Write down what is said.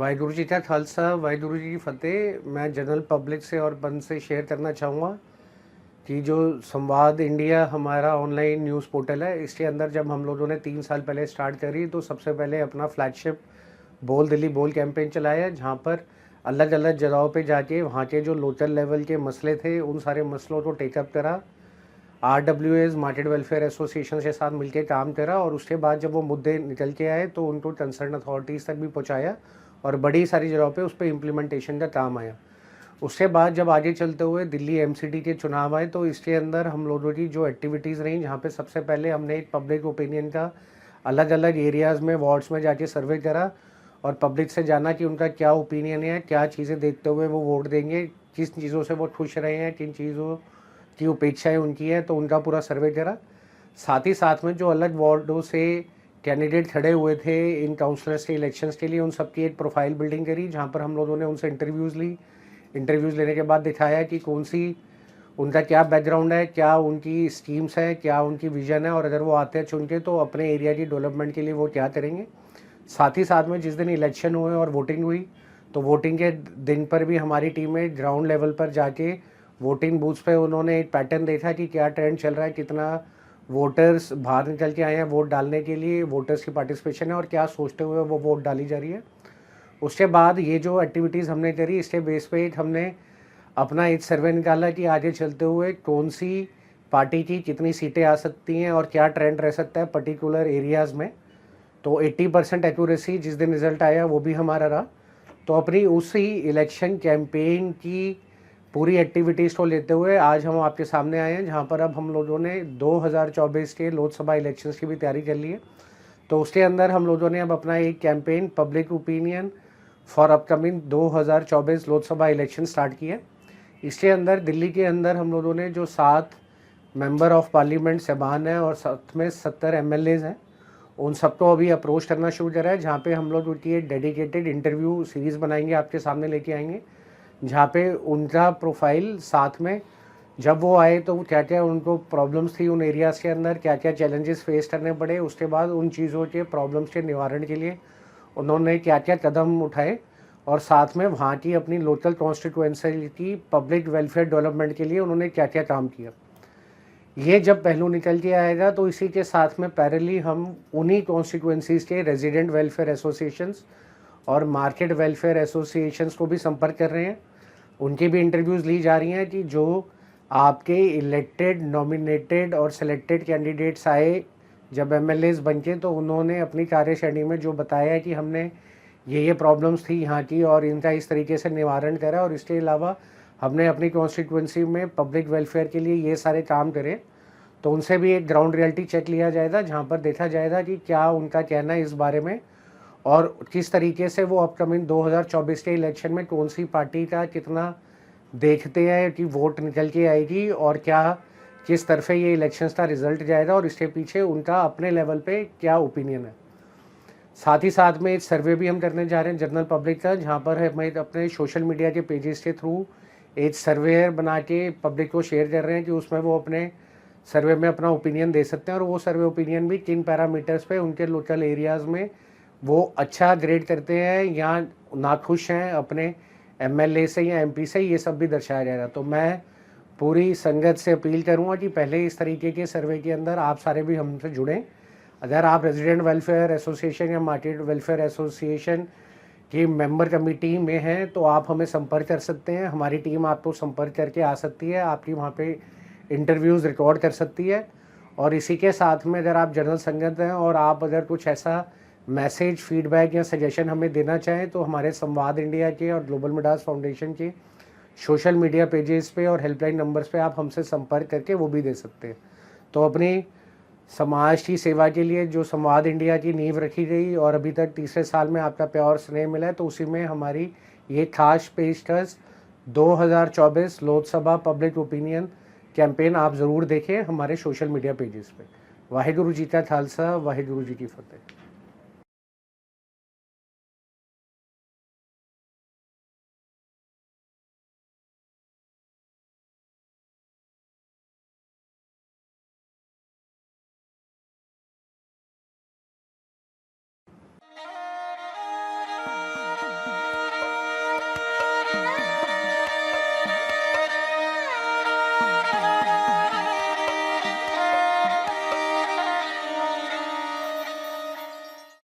वाहिगुरु जी का खालसा, वाहिगुरु जी की फ़तेह। मैं जनरल पब्लिक से और बंद से शेयर करना चाहूँगा कि जो संवाद इंडिया हमारा ऑनलाइन न्यूज़ पोर्टल है, इसके अंदर जब हम लोगों ने 3 साल पहले स्टार्ट करी तो सबसे पहले अपना फ्लैगशिप बोल दिल्ली बोल कैंपेन चलाया, जहाँ पर अलग अलग जगहों पे जाके वहाँ के जो लोकल लेवल के मसले थे उन सारे मसलों को टेकअप करा। RWAs मार्केट वेलफेयर एसोसिएशन के साथ मिलकर काम करा और उसके बाद जब वो मुद्दे निकल के आए तो उनको कंसर्न अथॉरिटीज़ तक भी पहुँचाया और बड़ी सारी जगहों पे उस पर इम्प्लीमेंटेशन का काम आया। उसके बाद जब आगे चलते हुए दिल्ली MCD के चुनाव आए तो इसके अंदर हम लोगों की जो एक्टिविटीज़ रहीं, जहाँ पे सबसे पहले हमने एक पब्लिक ओपिनियन का अलग अलग एरियाज़ में वार्ड्स में जाके सर्वे करा और पब्लिक से जाना कि उनका क्या ओपिनियन है, क्या चीज़ें देखते हुए वो वोट देंगे, किस चीज़ों से वो खुश रहे हैं, किन चीज़ों की अपेक्षाएँ उनकी हैं, तो उनका पूरा सर्वे करा। साथ ही साथ में जो अलग वार्डों से कैंडिडेट खड़े हुए थे इन काउंसलर्स के इलेक्शंस के लिए, उन सबकी एक प्रोफाइल बिल्डिंग करी, जहाँ पर हम लोगों ने उनसे इंटरव्यूज़ ली। इंटरव्यूज़ लेने के बाद दिखाया कि कौन सी उनका क्या बैकग्राउंड है, क्या उनकी स्कीम्स हैं, क्या उनकी विज़न है और अगर वो आते हैं चुन के तो अपने एरिया की डेवलपमेंट के लिए वो क्या करेंगे। साथ ही साथ में जिस दिन इलेक्शन हुए और वोटिंग हुई तो वोटिंग के दिन पर भी हमारी टीमें ग्राउंड लेवल पर जाके वोटिंग बूथ्स पे उन्होंने एक पैटर्न देखा कि क्या ट्रेंड चल रहा है, कितना वोटर्स बाहर निकल के आए हैं वोट डालने के लिए, वोटर्स की पार्टिसिपेशन है और क्या सोचते हुए वो वोट डाली जा रही है। उसके बाद ये जो एक्टिविटीज़ हमने करी, इसके बेस पे हमने अपना एक सर्वे निकाला कि आगे चलते हुए कौन सी पार्टी की कितनी सीटें आ सकती हैं और क्या ट्रेंड रह सकता है पर्टिकुलर एरियाज़ में। तो 80% एक्यूरेसी जिस दिन रिज़ल्ट आया वो भी हमारा रहा। तो अपनी उसी इलेक्शन कैंपेन की पूरी एक्टिविटीज़ को लेते हुए आज हम आपके सामने आए हैं, जहाँ पर अब हम लोगों ने 2024 के लोकसभा इलेक्शंस की भी तैयारी कर ली है। तो उसके अंदर हम लोगों ने अब अपना एक campaign public opinion for upcoming 2024 Lok Sabha election start किया। इसके अंदर दिल्ली के अंदर हम लोगों ने जो 7 मेंबर ऑफ पार्लियामेंट साहबान हैं और साथ में 70 MLAs हैं, उन सबको अभी अप्रोच करना शुरू करा है, जहाँ पे हम लोग उनकी एक डेडिकेटेड इंटरव्यू सीरीज़ बनाएंगे, आपके सामने लेके आएंगे, जहाँ पे उनका प्रोफाइल साथ में जब वो आए तो क्या क्या उनको प्रॉब्लम्स थी उन एरियाज़ के अंदर, क्या क्या चैलेंजेस फेस करने पड़े, उसके बाद उन चीज़ों के प्रॉब्लम्स के निवारण के लिए उन्होंने क्या क्या कदम उठाए और साथ में वहाँ की अपनी लोकल कॉन्स्टिट्यूएंसी की पब्लिक वेलफेयर डेवलपमेंट के लिए उन्होंने क्या क्या काम किया। ये जब पहलू निकल के आएगा तो इसी के साथ में पैरेलली हम उन्हीं कॉन्स्टिट्यूएंसीज़ के रेजिडेंट वेलफेयर एसोसिएशंस और मार्केट वेलफेयर एसोसिएशंस को भी संपर्क कर रहे हैं। उनकी भी इंटरव्यूज़ ली जा रही हैं कि जो आपके इलेक्टेड, नॉमिनेटेड और सिलेक्टेड कैंडिडेट्स आए जब MLAs बनके, तो उन्होंने अपनी कार्यशैली में जो बताया है कि हमने ये प्रॉब्लम्स थी यहाँ की और इनका इस तरीके से निवारण करा और इसके अलावा हमने अपनी कॉन्स्टिट्यूएंसी में पब्लिक वेलफेयर के लिए ये सारे काम करे। तो उनसे भी एक ग्राउंड रियलिटी चेक लिया जाएगा, जहाँ पर देखा जाएगा कि क्या उनका कहना है इस बारे में और किस तरीके से वो अपकमिंग 2024 के इलेक्शन में कौन सी पार्टी का कितना देखते हैं कि वोट निकल के आएगी और क्या किस तरफे ये इलेक्शंस का रिजल्ट जाएगा और इसके पीछे उनका अपने लेवल पे क्या ओपिनियन है। साथ ही साथ में एक सर्वे भी हम करने जा रहे हैं जनरल पब्लिक का, जहाँ पर हम अपने सोशल मीडिया के पेजेस के थ्रू एक सर्वे बना के पब्लिक को शेयर कर रहे हैं कि उसमें वो अपने सर्वे में अपना ओपिनियन दे सकते हैं और वो सर्वे ओपिनियन भी किन पैरामीटर्स पे उनके लोकल एरियाज़ में वो अच्छा ग्रेड करते हैं या नाखुश हैं अपने MLA से या MP से, ये सब भी दर्शाया जाएगा। तो मैं पूरी संगत से अपील करूंगा कि पहले इस तरीके के सर्वे के अंदर आप सारे भी हमसे जुड़ें। अगर आप रेजिडेंट वेलफेयर एसोसिएशन या मार्केट वेलफेयर एसोसिएशन की मेंबर कमेटी में हैं तो आप हमें संपर्क कर सकते हैं, हमारी टीम आपको संपर्क करके आ सकती है, आपकी वहाँ पे इंटरव्यूज़ रिकॉर्ड कर सकती है। और इसी के साथ में अगर आप जनरल संगत हैं और आप अगर कुछ ऐसा मैसेज, फीडबैक या सजेशन हमें देना चाहें तो हमारे संवाद इंडिया के और ग्लोबल मिडास फाउंडेशन के सोशल मीडिया पेजेस पे और हेल्पलाइन नंबर्स पे आप हमसे संपर्क करके वो भी दे सकते हैं। तो अपनी समाज की सेवा के लिए जो संवाद इंडिया की नींव रखी गई और अभी तक तीसरे साल में आपका प्यार स्नेह मिला है, तो उसी में हमारी ये खास पेशकश 2024 लोकसभा पब्लिक ओपिनियन कैंपेन आप ज़रूर देखें हमारे सोशल मीडिया पेजेस पे। वाहिगुरु जी का खालसा, वाहिगुरु जी की फ़तेह।